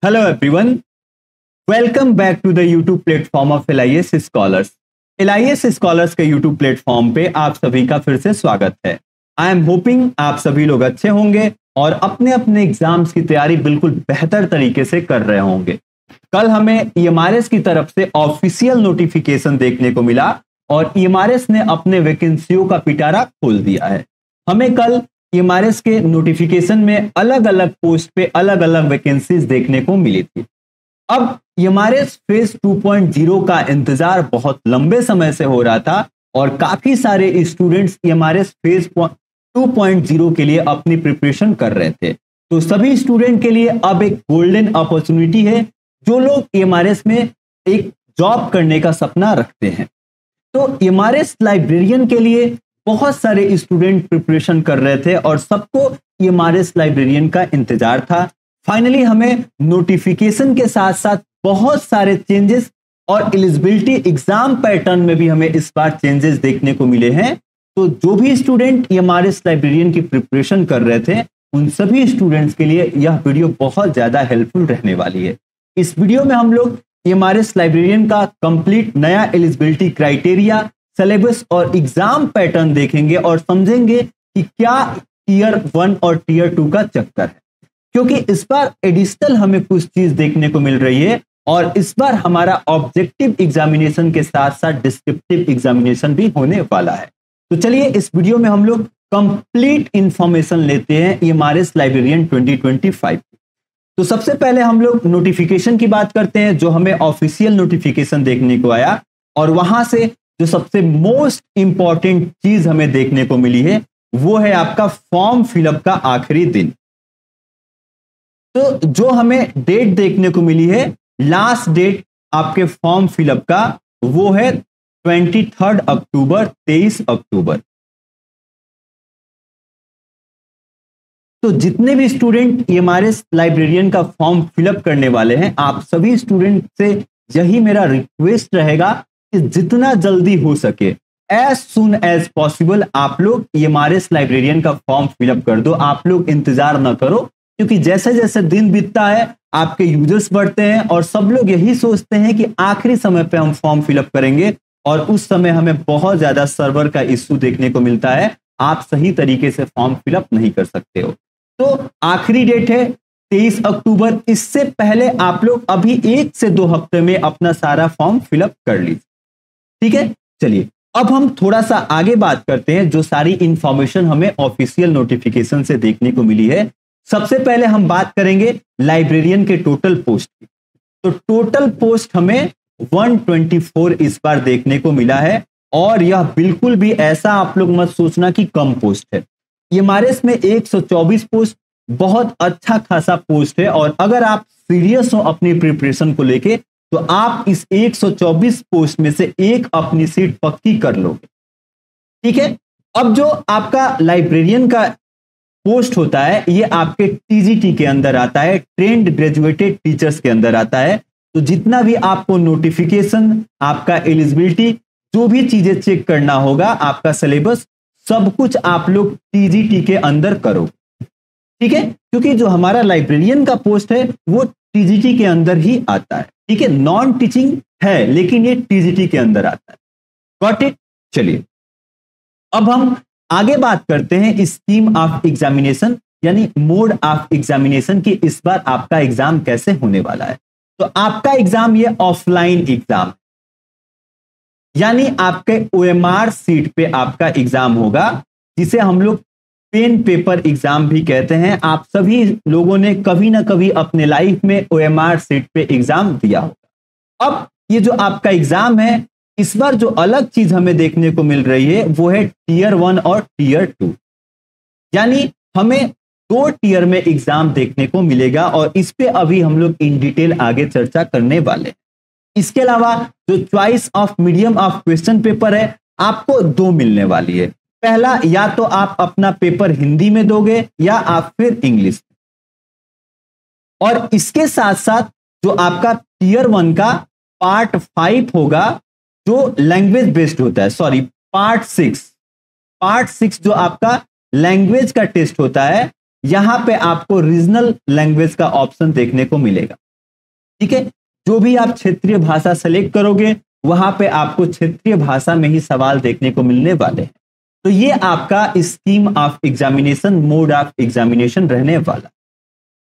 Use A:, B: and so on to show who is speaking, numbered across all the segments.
A: Hello everyone, welcome back to the YouTube platform of LIS Scholars. LIS Scholars के YouTube platform पे आप सभी का फिर से स्वागत है। आई एम होपिंग आप सभी लोग अच्छे होंगे और अपने अपने एग्जाम्स की तैयारी बिल्कुल बेहतर तरीके से कर रहे होंगे। कल हमें EMRS की तरफ से ऑफिशियल नोटिफिकेशन देखने को मिला और EMRS ने अपने वैकेंसियों का पिटारा खोल दिया है। हमें कल EMRS के नोटिफिकेशन में अलग अलग पोस्ट पे अलग अलग वैकेंसीज देखने को मिली थी। अब EMRS फेज 2.0 का इंतजार बहुत लंबे समय से हो रहा था और काफी सारे स्टूडेंट्स EMRS फेज 2.0 के लिए अपनी प्रिपरेशन कर रहे थे। तो सभी स्टूडेंट के लिए अब एक गोल्डन अपॉर्चुनिटी है जो लोग EMRS में एक जॉब करने का सपना रखते हैं। तो EMRS लाइब्रेरियन के लिए बहुत सारे स्टूडेंट प्रिपरेशन कर रहे थे और सबको EMRS लाइब्रेरियन का इंतजार था। फाइनली हमें नोटिफिकेशन के साथ साथ बहुत सारे चेंजेस और एलिजिबिलिटी एग्जाम पैटर्न में भी हमें इस बार चेंजेस देखने को मिले हैं। तो जो भी स्टूडेंट EMRS लाइब्रेरियन की प्रिपरेशन कर रहे थे उन सभी स्टूडेंट्स के लिए यह वीडियो बहुत ज्यादा हेल्पफुल रहने वाली है। इस वीडियो में हम लोग EMRS लाइब्रेरियन का कंप्लीट नया एलिजिबिलिटी क्राइटेरिया, सिलेबस और एग्जाम पैटर्न देखेंगे और समझेंगे कि क्या टीयर 1 और टीयर 2 का चक्कर है, क्योंकि इस बार एडिशनल हमें कुछ चीज देखने को मिल रही है और इस बार हमारा ऑब्जेक्टिव एग्जामिनेशन के साथ साथ डिस्क्रिप्टिव एग्जामिनेशन भी होने वाला है। तो चलिए इस वीडियो में हम लोग कंप्लीट इंफॉर्मेशन लेते हैं EMRS लाइब्रेरियन 2025। तो सबसे पहले हम लोग नोटिफिकेशन की बात करते हैं जो हमें ऑफिशियल नोटिफिकेशन देखने को आया और वहां से जो सबसे मोस्ट इंपॉर्टेंट चीज हमें देखने को मिली है वो है आपका फॉर्म फिलअप का आखिरी दिन। तो जो हमें डेट देखने को मिली है, लास्ट डेट आपके फॉर्म फिलअप का वो है 23 अक्टूबर 23 अक्टूबर। तो जितने भी स्टूडेंट EMRS लाइब्रेरियन का फॉर्म फिलअप करने वाले हैं, आप सभी स्टूडेंट से यही मेरा रिक्वेस्ट रहेगा कि जितना जल्दी हो सके एज सुन एज पॉसिबल आप लोग EMRS लाइब्रेरियन का फॉर्म फिलअप कर दो। आप लोग इंतजार ना करो, क्योंकि जैसे जैसे दिन बीतता है आपके यूजर्स बढ़ते हैं और सब लोग यही सोचते हैं कि आखिरी समय पे हम फॉर्म फिलअप करेंगे और उस समय हमें बहुत ज्यादा सर्वर का इश्यू देखने को मिलता है, आप सही तरीके से फॉर्म फिलअप नहीं कर सकते हो। तो आखिरी डेट है 23 अक्टूबर। इससे पहले आप लोग अभी 1 से 2 हफ्ते में अपना सारा फॉर्म फिलअप कर लीजिए, ठीक है। चलिए अब हम थोड़ा सा आगे बात करते हैं जो सारी इंफॉर्मेशन हमें ऑफिशियल नोटिफिकेशन से देखने को मिली है। सबसे पहले हम बात करेंगे लाइब्रेरियन के टोटल पोस्ट की। तो टोटल पोस्ट हमें 124 इस बार देखने को मिला है और यह बिल्कुल भी ऐसा आप लोग मत सोचना कि कम पोस्ट है। EMRS में 124 पोस्ट बहुत अच्छा खासा पोस्ट है और अगर आप सीरियस हो अपनी प्रिपरेशन को लेके तो आप इस 124 पोस्ट में से एक अपनी सीट पक्की कर लोगे, ठीक है। अब जो आपका लाइब्रेरियन का पोस्ट होता है ये आपके TGT के अंदर आता है, ट्रेंड ग्रेजुएटेड टीचर्स के अंदर आता है। तो जितना भी आपको नोटिफिकेशन, आपका एलिजिबिलिटी, जो भी चीजें चेक करना होगा, आपका सिलेबस, सब कुछ आप लोग TGT के अंदर करो, ठीक है। क्योंकि जो हमारा लाइब्रेरियन का पोस्ट है वो TGT के अंदर ही आता है, ठीक है। नॉन टीचिंग है लेकिन ये TGT के अंदर आता है। Got it. चलिए अब हम आगे बात करते हैं स्कीम ऑफ एग्जामिनेशन यानी मोड ऑफ एग्जामिनेशन की इस बार आपका एग्जाम कैसे होने वाला है। तो आपका एग्जाम ये ऑफलाइन एग्जाम यानी आपके OMR सीट पे आपका एग्जाम होगा, जिसे हम लोग पेन पेपर एग्जाम भी कहते हैं। आप सभी लोगों ने कभी ना कभी अपने लाइफ में OMR सीट पे एग्जाम दिया होगा। अब ये जो आपका एग्जाम है इस बार जो अलग चीज हमें देखने को मिल रही है वो है टीयर 1 और टीयर 2, यानी हमें 2 टीयर में एग्जाम देखने को मिलेगा और इस पे अभी हम लोग इन डिटेल आगे चर्चा करने वाले हैं। इसके अलावा जो choice of medium of question paper है आपको 2 मिलने वाली है। पहला, या तो आप अपना पेपर हिंदी में दोगे या आप फिर इंग्लिश में। और इसके साथ साथ जो आपका टीयर 1 का पार्ट 5 होगा जो लैंग्वेज बेस्ड होता है, सॉरी पार्ट 6 जो आपका लैंग्वेज का टेस्ट होता है, यहां पे आपको रीजनल लैंग्वेज का ऑप्शन देखने को मिलेगा। ठीक है, जो भी आप क्षेत्रीय भाषा सेलेक्ट करोगे वहां पे आपको क्षेत्रीय भाषा में ही सवाल देखने को मिलने वाले हैं। तो ये आपका scheme of examination, mode of examination रहने वाला।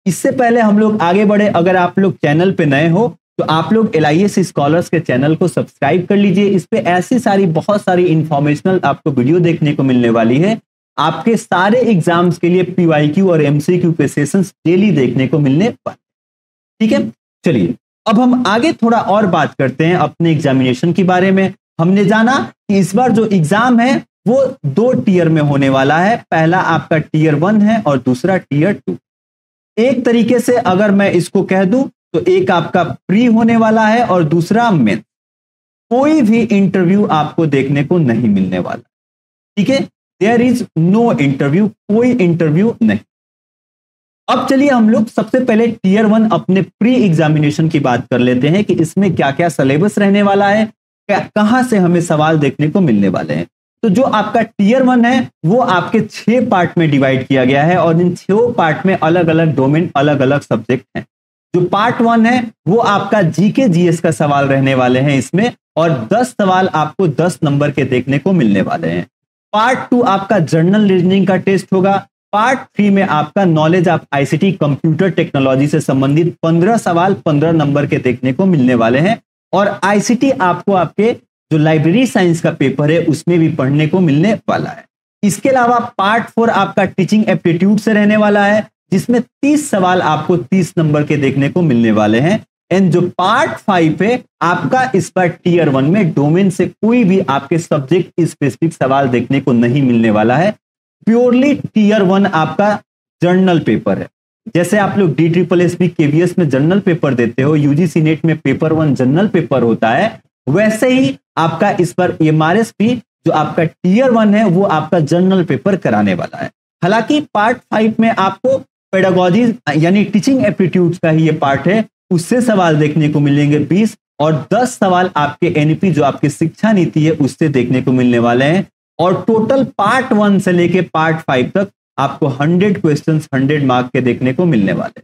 A: इससे पहले हम लोग आगे बढ़े, अगर आप लोग चैनल पे नए हो तो आप लोग LIS स्कॉलर्स के चैनल को सब्सक्राइब कर लीजिए। इस पे ऐसी सारी बहुत सारी इंफॉर्मेशनल आपको वीडियो देखने को मिलने वाली है। आपके सारे एग्जाम्स के लिए PYQ और MCQ के सेशंस डेली देखने को मिलने वाले। ठीक है, चलिए अब हम आगे थोड़ा और बात करते हैं अपने एग्जामिनेशन के बारे में। हमने जाना कि इस बार जो एग्जाम है वो 2 टीयर में होने वाला है। पहला आपका टीयर 1 है और दूसरा टीयर 2। एक तरीके से अगर मैं इसको कह दूं तो एक आपका प्री होने वाला है और दूसरा मेन। कोई भी इंटरव्यू आपको देखने को नहीं मिलने वाला। ठीक है, देयर इज नो इंटरव्यू, कोई इंटरव्यू नहीं। अब चलिए हम लोग सबसे पहले टीयर 1 अपने प्री एग्जामिनेशन की बात कर लेते हैं कि इसमें क्या क्या सिलेबस रहने वाला है, कहां से हमें सवाल देखने को मिलने वाले हैं। तो जो आपका टीयर 1 है वो आपके 6 पार्ट में डिवाइड किया गया है और इन 6 पार्ट में अलग अलग डोमेन, अलग अलग सब्जेक्ट हैं। जो पार्ट 1 है वो आपका GK GS का सवाल रहने वाले हैं इसमें, और 10 सवाल आपको 10 नंबर के देखने को मिलने वाले हैं। पार्ट 2 आपका जनरल रीजनिंग का टेस्ट होगा। पार्ट 3 में आपका knowledge of ICT computer technology से संबंधित 15 सवाल 15 नंबर के देखने को मिलने वाले हैं। और ICT आपको आपके जो लाइब्रेरी साइंस का पेपर है उसमें भी पढ़ने को मिलने वाला है। इसके अलावा पार्ट 4 आपका टीचिंग एप्टीट्यूड से रहने वाला है, जिसमें 30 सवाल आपको 30 नंबर के देखने को मिलने वाले हैं। एंड जो पार्ट 5 है आपका, इस पर टीयर 1 में डोमेन से कोई भी आपके सब्जेक्ट स्पेसिफिक सवाल देखने को नहीं मिलने वाला है। प्योरली टीयर 1 आपका जर्नल पेपर है। जैसे आप लोग DSSB KVS में जर्नल पेपर देते हो, UGC नेट में पेपर 1 जर्नल पेपर होता है, वैसे ही आपका इस पर MRS भी जो आपका टीयर 1 है वो आपका जर्नल पेपर कराने वाला है। हालांकि पार्ट 5 में आपको पेडागोजी यानी टीचिंग एप्टीट्यूड्स का ही ये पार्ट है, उससे सवाल देखने को मिलेंगे 20, और 10 सवाल आपके NEP जो आपकी शिक्षा नीति है उससे देखने को मिलने वाले हैं। और टोटल पार्ट 1 से लेके पार्ट 5 तक आपको 100 क्वेश्चंस 100 मार्क के देखने को मिलने वाले।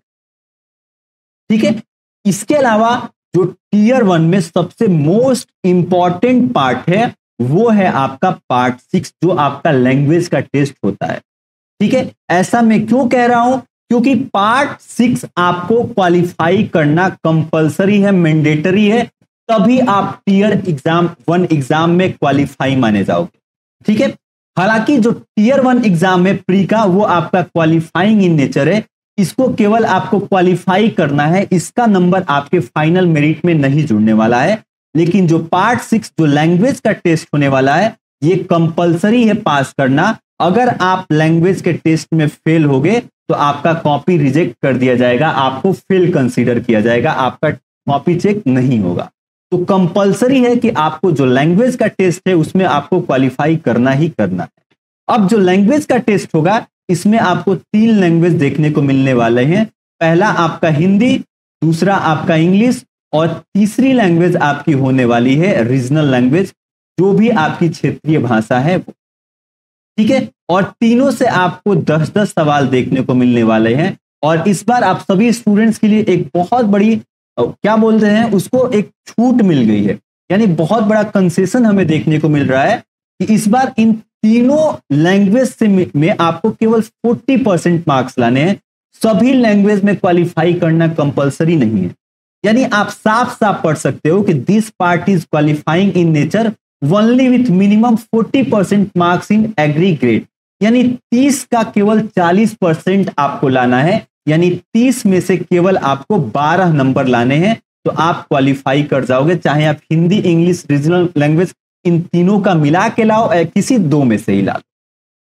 A: ठीक है, इसके अलावा जो टीयर 1 में सबसे मोस्ट इंपॉर्टेंट पार्ट है वो है आपका पार्ट 6, जो आपका लैंग्वेज का टेस्ट होता है। ठीक है, ऐसा मैं क्यों कह रहा हूं, क्योंकि पार्ट 6 आपको क्वालिफाई करना कंपलसरी है, मैंडेटरी है, तभी आप टीयर 1 एग्जाम में क्वालिफाई माने जाओगे। ठीक है, हालांकि जो टीयर 1 एग्जाम है प्री का वो आपका क्वालिफाइंग इन नेचर है, इसको केवल आपको क्वालिफाई करना है, इसका नंबर आपके फाइनल मेरिट में नहीं जुड़ने वाला है। लेकिन जो पार्ट 6 जो लैंग्वेज का टेस्ट होने वाला है ये कंपलसरी है पास करना। अगर आप लैंग्वेज के टेस्ट में फेल हो गए तो आपका कॉपी रिजेक्ट कर दिया जाएगा, आपको फेल कंसीडर किया जाएगा, आपका कॉपी चेक नहीं होगा। तो कंपलसरी है कि आपको जो लैंग्वेज का टेस्ट है उसमें आपको क्वालिफाई करना ही करना है। अब जो लैंग्वेज का टेस्ट होगा इसमें आपको 3 लैंग्वेज देखने को मिलने वाले हैं। पहला आपका हिंदी, दूसरा आपका इंग्लिश, और तीसरी लैंग्वेज आपकी होने वाली है रीजनल लैंग्वेज, जो भी आपकी क्षेत्रीय भाषा है वो। ठीक है, और तीनों से आपको 10-10 सवाल देखने को मिलने वाले हैं। और इस बार आप सभी स्टूडेंट्स के लिए एक बहुत बड़ी क्या बोलते हैं उसको, एक छूट मिल गई है, यानी बहुत बड़ा कंसेशन हमें देखने को मिल रहा है कि इस बार इन तीनों लैंग्वेज से में आपको केवल 40% मार्क्स लाने हैं। सभी लैंग्वेज में क्वालिफाई करना कंपलसरी नहीं है, यानी आप साफ साफ पढ़ सकते हो कि this part is qualifying in nature only with minimum 40% marks in agree grade, यानी 30 का केवल 40% आपको लाना है, यानी 30 में से केवल आपको 12 नंबर लाने हैं तो आप क्वालिफाई कर जाओगे। चाहे आप Hindi, English, regional language in तीनों का मिला के लाओ या किसी 2 में से ही ला लो।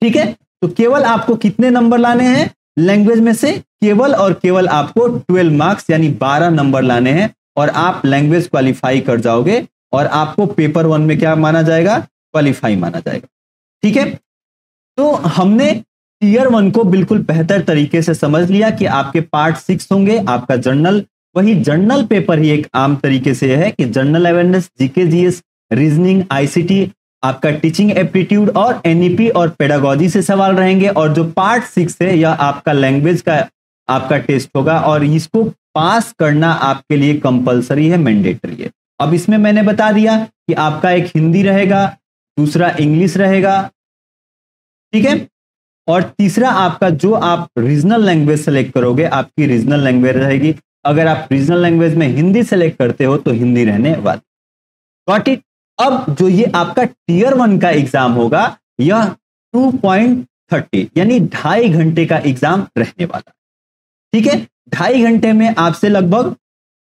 A: ठीक है, तो केवल आपको कितने नंबर लाने हैं लैंग्वेज में से, केवल और केवल आपको 12 मार्क्स यानी 12 नंबर लाने हैं और आप लैंग्वेज क्वालिफाई कर जाओगे और आपको पेपर 1 में क्या माना जाएगा, क्वालिफाई माना जाएगा। ठीक है, तो हमने टीयर 1 को बिल्कुल बेहतर तरीके से समझ लिया कि आपके पार्ट 6 होंगे, आपका जर्नल, वही जर्नल पेपर ही एक आम तरीके से है कि general awareness, GK GS, reasoning, ICT, आपका टीचिंग एप्टीट्यूड और NEP और पेडागोजी से सवाल रहेंगे। और जो पार्ट 6 है यह आपका लैंग्वेज का आपका टेस्ट होगा और इसको पास करना आपके लिए कंपलसरी है, मैंडेटरी है। अब इसमें मैंने बता दिया कि आपका एक हिंदी रहेगा, दूसरा इंग्लिश रहेगा, ठीक है, और तीसरा आपका जो आप रीजनल लैंग्वेज सेलेक्ट करोगे आपकी रीजनल लैंग्वेज रहेगी। अगर आप रीजनल लैंग्वेज में हिंदी सेलेक्ट करते हो तो हिंदी रहने वाली। Got it. अब जो ये आपका टीयर 1 का एग्जाम होगा यह 2.30 यानी 2.5 घंटे का एग्जाम रहने वाला है, ठीक है। 2.5 घंटे में आपसे लगभग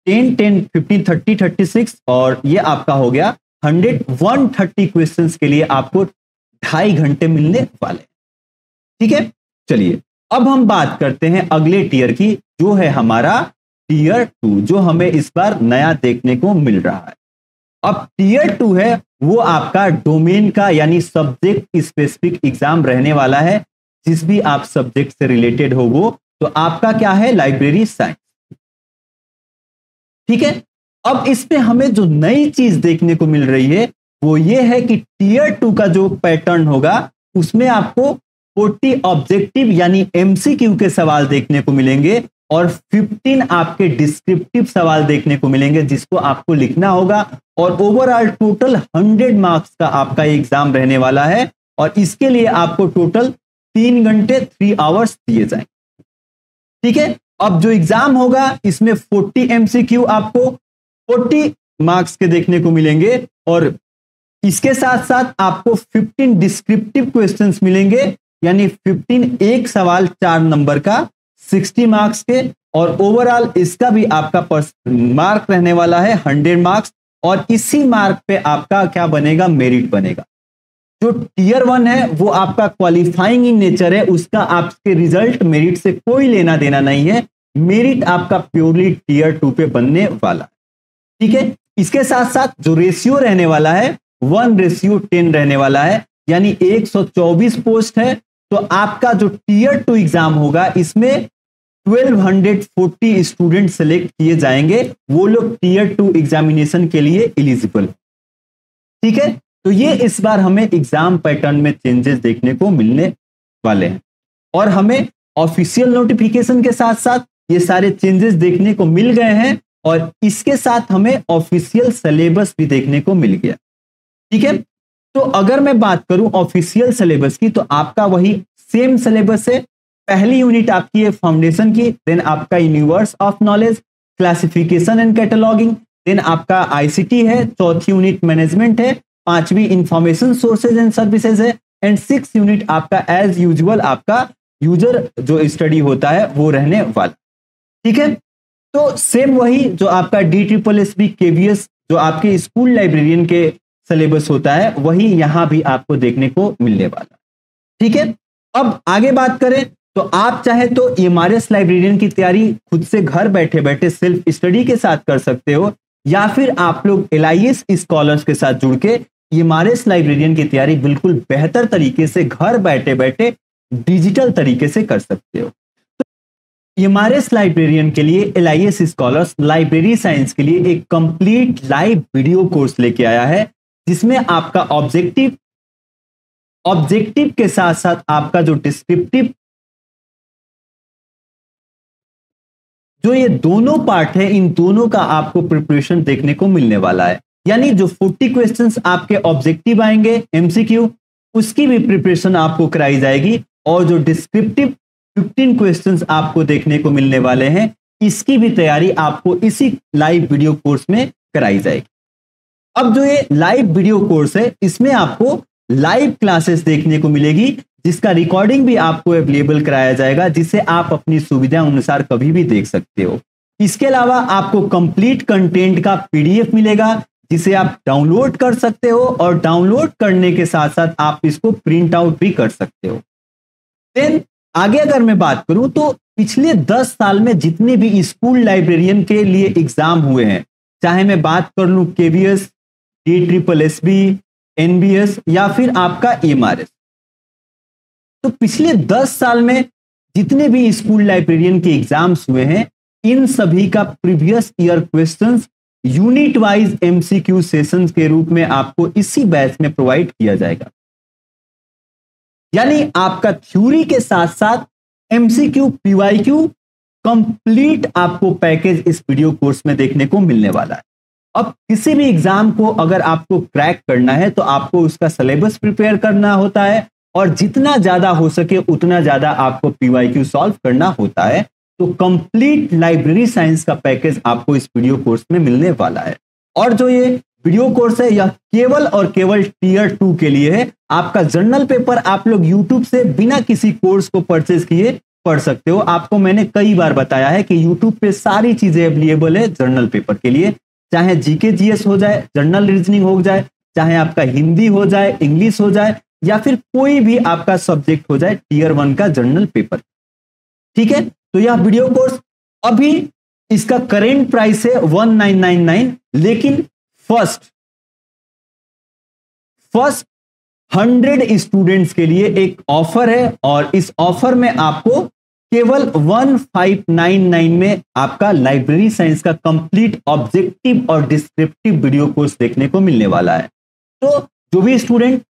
A: 10, 10, 15, 30, 36 और ये आपका हो गया 100, 130 क्वेश्चंस के लिए आपको 2.5 घंटे मिलने वाले, ठीक है। चलिए अब हम बात करते हैं अगले टीयर की, जो है हमारा टीयर 2, जो हमें इस बार नया देखने को मिल रहा है। अब टीयर 2 है वो आपका डोमेन का यानी सब्जेक्ट स्पेसिफिक एग्जाम रहने वाला है। जिस भी आप सब्जेक्ट से रिलेटेड हो वो, तो आपका क्या है, लाइब्रेरी साइंस, ठीक है। अब इसमें हमें जो नई चीज देखने को मिल रही है वो ये है कि टीयर 2 का जो पैटर्न होगा उसमें आपको 40 ऑब्जेक्टिव यानी एमसीक्यू के सवाल देखने को मिलेंगे और 15 आपके डिस्क्रिप्टिव सवाल देखने को मिलेंगे जिसको आपको लिखना होगा। और ओवरऑल टोटल 100 मार्क्स का आपका एग्जाम रहने वाला है और इसके लिए आपको टोटल 3 घंटे 3 आवर्स दिए जाएंगे, ठीक है। अब जो एग्जाम होगा इसमें 40 एमसीक्यू आपको 40 मार्क्स के देखने को मिलेंगे और इसके साथ साथ आपको 15 डिस्क्रिप्टिव क्वेश्चंस मिलेंगे यानी 15 एक सवाल 4 नंबर का 60 मार्क्स के, और ओवरऑल इसका भी आपका मार्क रहने वाला है 100 मार्क्स और इसी मार्क पे आपका क्या बनेगा, मेरिट बनेगा। जो टीयर 1 है वो आपका क्वालिफाइंग इन नेचर है, उसका आपके रिजल्ट मेरिट से कोई लेना देना नहीं है, मेरिट आपका प्योरली टीयर 2 पे बनने वाला है, ठीक है। इसके साथ साथ जो रेशियो रहने वाला है 1:10 रहने वाला है यानी 124 पोस्ट है। तो आपका जो टीयर 2 एग्जाम होगा इसमें 1240 स्टूडेंट सेलेक्ट किए जाएंगे, वो लोग टीयर 2 एग्जामिनेशन के लिए एलिजिबल, ठीक है। तो ये इस बार हमें एग्जाम पैटर्न में चेंजेस देखने को मिलने वाले हैं और हमें ऑफिशियल नोटिफिकेशन के साथ साथ ये सारे चेंजेस देखने को मिल गए हैं और इसके साथ हमें ऑफिशियल सिलेबस भी देखने को मिल गया, ठीक है। तो अगर मैं बात करूं ऑफिशियल सिलेबस की तो आपका वही सेम सिलेबस है। पहली यूनिट आपकी है फाउंडेशन की, देन आपका universe of knowledge, classification and cataloguing, then आपका आईसीटी है, चौथी यूनिट मैनेजमेंट है, पांचवी इंफॉर्मेशन सोर्सेज एंड सर्विसेज है एंड 6th यूनिट आपका एज यूजुअल आपका यूजर जो स्टडी होता है वो रहने वाला, ठीक है। तो सेम वही जो आपका DSSB KVS जो आपके स्कूल लाइब्रेरियन के सिलेबस होता है वही यहां भी आपको देखने को मिलने वाला, ठीक है। अब आगे बात करें तो आप चाहे तो एमआरएस लाइब्रेरियन की तैयारी खुद से घर बैठे बैठे सेल्फ स्टडी के साथ कर सकते हो या फिर आप लोग LIS स्कॉलर्स के साथ जुड़ के एमआरएस लाइब्रेरियन की तैयारी बिल्कुल बेहतर तरीके से घर बैठे बैठे डिजिटल तरीके से कर सकते हो। एमआरएस लाइब्रेरियन के लिए LIS स्कॉलर्स लाइब्रेरी साइंस के लिए एक कंप्लीट लाइव वीडियो कोर्स लेके आया है जिसमें आपका ऑब्जेक्टिव के साथ साथ आपका जो डिस्क्रिप्टिव जो ये दोनों पार्ट है इन दोनों का आपको प्रिपरेशन देखने को मिलने वाला है। यानी जो 40 क्वेश्चंस आपके ऑब्जेक्टिव आएंगे MCQ उसकी भी प्रिपरेशन आपको कराई जाएगी और जो डिस्क्रिप्टिव 15 क्वेश्चंस आपको देखने को मिलने वाले हैं इसकी भी तैयारी आपको इसी लाइव वीडियो कोर्स में कराई जाएगी। अब जो ये लाइव वीडियो कोर्स है इसमें आपको लाइव क्लासेस देखने को मिलेगी जिसका रिकॉर्डिंग भी आपको अवेलेबल कराया जाएगा जिसे आप अपनी सुविधा अनुसार कभी भी देख सकते हो। इसके अलावा आपको कंप्लीट कंटेंट का PDF मिलेगा जिसे आप डाउनलोड कर सकते हो और डाउनलोड करने के साथ साथ आप इसको प्रिंट आउट भी कर सकते हो। देन आगे अगर मैं बात करूं तो पिछले 10 साल में जितने भी स्कूल लाइब्रेरियन के लिए एग्जाम हुए हैं, चाहे मैं बात कर लूं KVS, DSSB, NBS या फिर आपका MRS, तो पिछले 10 साल में जितने भी स्कूल लाइब्रेरियन के एग्जाम्स हुए हैं इन सभी का previous year questions unit wise MCQ sessions के रूप में आपको इसी बैच में प्रोवाइड किया जाएगा। यानी आपका थ्योरी के साथ साथ MCQ PYQ कंप्लीट आपको पैकेज इस वीडियो कोर्स में देखने को मिलने वाला है। अब किसी भी एग्जाम को अगर आपको क्रैक करना है तो आपको उसका सिलेबस प्रिपेयर करना होता है, और जितना ज्यादा हो सके उतना ज्यादा आपको पीवाईक्यू सॉल्व करना होता है। तो कंप्लीट लाइब्रेरी साइंस का पैकेज आपको इस वीडियो कोर्स में मिलने वाला है। और जो ये वीडियो कोर्स है यह केवल और केवल टीयर 2 के लिए है। आपका जर्नल पेपर आप लोग यूट्यूब से बिना किसी कोर्स को परचेज किए पढ़ सकते हो। आपको मैंने कई बार बताया है कि यूट्यूब पे सारी चीजें अवेलेबल है जर्नल पेपर के लिए, चाहे जीके जीएस हो जाए, जनरल रीजनिंग हो जाए, चाहे आपका हिंदी हो जाए, इंग्लिश हो जाए, या फिर कोई भी आपका सब्जेक्ट हो जाए टीयर 1 का जर्नल पेपर। ठीक है, तो यह वीडियो कोर्स अभी इसका करेंट प्राइस है 1999, लेकिन फर्स्ट 100 स्टूडेंट्स के लिए एक ऑफर है, और इस ऑफर में आपको केवल 1599 में आपका लाइब्रेरी साइंस का कंप्लीट ऑब्जेक्टिव और डिस्क्रिप्टिव वीडियो कोर्स देखने को मिलने वाला है। तो जो भी स्टूडेंट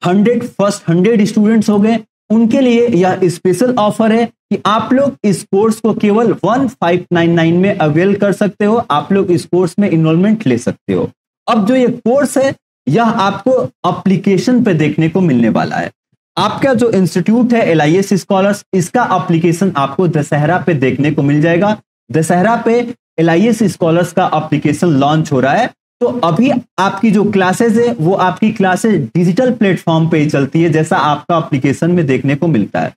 A: 100 स्टूडेंट्स हो गए उनके लिए यह स्पेशल ऑफर है कि आप लोग इस कोर्स को केवल 1599 में अवेल कर सकते हो। आप लोग इस कोर्स में इनरोलमेंट ले सकते हो। अब जो ये कोर्स है यह आपको एप्लीकेशन पे देखने को मिलने वाला है। आपका जो इंस्टीट्यूट है LIS स्कॉलर्स, इसका एप्लीकेशन आपको दशहरा पे देखने को मिल जाएगा। दशहरा पे LIS स्कॉलर्स का एप्लीकेशन लॉन्च हो रहा है। तो अभी आपकी जो क्लासेस है वो आपकी क्लासेस डिजिटल प्लेटफॉर्म पे ही चलती है, जैसा आपका एप्लीकेशन में देखने को मिलता है।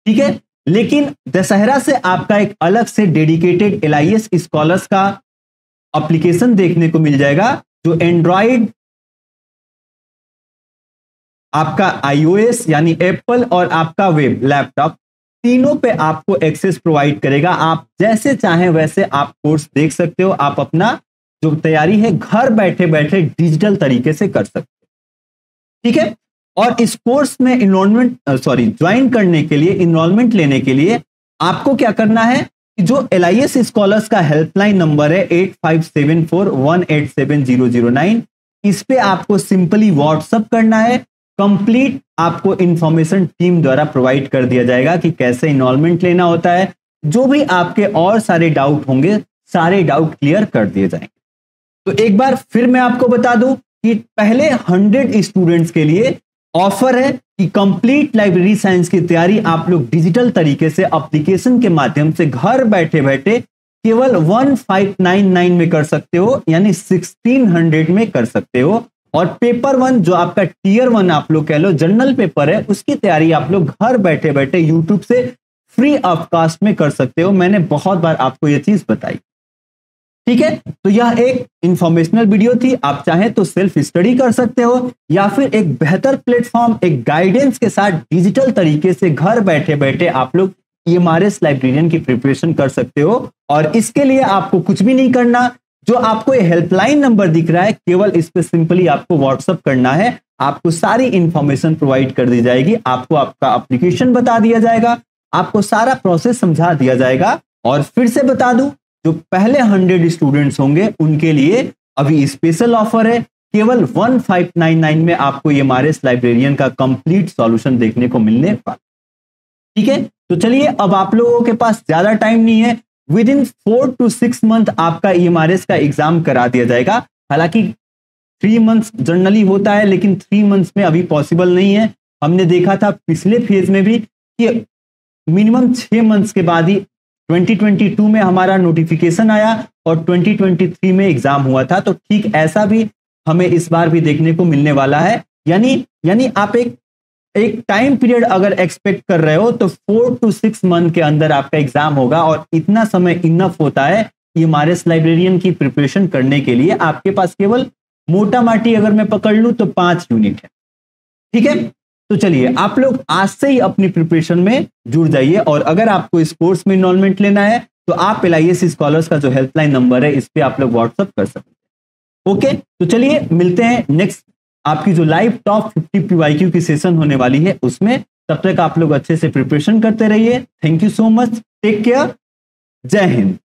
A: ठीक है, लेकिन दशहरा से आपका एक अलग से डेडिकेटेड LIS स्कॉलर्स का एप्लीकेशन देखने को मिल जाएगा, जो एंड्रॉइड, आपका iOS यानी एप्पल और आपका वेब लैपटॉप तीनों पे आपको एक्सेस प्रोवाइड करेगा। आप जैसे चाहें वैसे आप कोर्स देख सकते हो। आप अपना जो तैयारी है घर बैठे बैठे डिजिटल तरीके से कर सकते हो। ठीक है, और इस कोर्स में ज्वाइन करने के लिए, इनरोलमेंट लेने के लिए आपको क्या करना है कि जो LIS स्कॉलर्स का हेल्पलाइन नंबर है 8574187009, इस पे आपको सिंपली व्हाट्सएप करना है। कंप्लीट आपको इंफॉर्मेशन टीम द्वारा प्रोवाइड कर दिया जाएगा कि कैसे इनरोलमेंट लेना होता है। जो भी आपके और सारे डाउट होंगे सारे डाउट क्लियर कर दिए जाएंगे। तो एक बार फिर मैं आपको बता दूं कि पहले 100 स्टूडेंट्स के लिए ऑफर है कि कंप्लीट लाइब्रेरी साइंस की तैयारी आप लोग डिजिटल तरीके से एप्लीकेशन के माध्यम से घर बैठे बैठे केवल 1599 में कर सकते हो, यानी 1600 में कर सकते हो। और पेपर 1 जो आपका टीयर 1 आप लोग कह लो जनरल पेपर है, उसकी तैयारी आप लोग घर बैठे बैठे यूट्यूब से फ्री ऑफ कास्ट में कर सकते हो। मैंने बहुत बार आपको यह चीज बताई। ठीक है, तो यह एक इंफॉर्मेशनल वीडियो थी। आप चाहें तो सेल्फ स्टडी कर सकते हो, या फिर एक बेहतर प्लेटफॉर्म, एक गाइडेंस के साथ डिजिटल तरीके से घर बैठे बैठे आप लोग EMRS लाइब्रेरियन की प्रिपरेशन कर सकते हो। और इसके लिए आपको कुछ भी नहीं करना। जो आपको ये हेल्पलाइन नंबर दिख रहा है, केवल इस पे सिंपली आपको व्हाट्सएप करना है। आपको सारी इंफॉर्मेशन प्रोवाइड कर दी जाएगी। आपको आपका एप्लीकेशन बता दिया जाएगा, आपको सारा प्रोसेस समझा दिया जाएगा। और फिर से बता दूं, जो पहले 100 स्टूडेंट्स होंगे उनके लिए अभी स्पेशल ऑफर है। केवल 1599 में आपको EMRS लाइब्रेरियन का कंप्लीट सॉल्यूशन देखने को मिलने वाला। ठीक है, तो चलिए, अब आप लोगों के पास ज्यादा टाइम नहीं है। विद इन 4 to 6 मंथ आपका EMRS का एग्जाम करा दिया जाएगा। हालांकि 3 मंथ्स जनरली होता है, लेकिन 3 मंथ्स में अभी पॉसिबल नहीं है। हमने देखा था पिछले फेज में भी कि मिनिमम 6 मंथ्स के बाद ही 2022 में हमारा नोटिफिकेशन आया और 2023 में एग्जाम हुआ था। तो ठीक ऐसा भी हमें इस बार भी देखने को मिलने वाला है। यानी आप एक टाइम पीरियड अगर एक्सपेक्ट कर रहे हो तो 4 to 6 मंथ के अंदर आपका एग्जाम होगा, और इतना समय इनफ होता है EMRS लाइब्रेरियन की प्रिपरेशन करने के लिए। आपके पास केवल मोटा माटी अगर मैं पकड़ लूं तो 5 यूनिट है। ठीक है, तो चलिए आप लोग आज से ही अपनी प्रिपरेशन में जुड़ जाइए। और अगर आपको इस कोर्स में इनरोलमेंट लेना है तो आप LIS स्कॉलर्स का जो हेल्पलाइन नंबर है इस पे आप लोग व्हाट्सएप कर सकते हैं। ओके, तो चलिए मिलते हैं नेक्स्ट आपकी जो लाइव टॉप 50 PYQ की सेशन होने वाली है उसमें। तब तक आप लोग अच्छे से प्रिपरेशन करते रहिए। Thank you so much, take care, जय हिंद।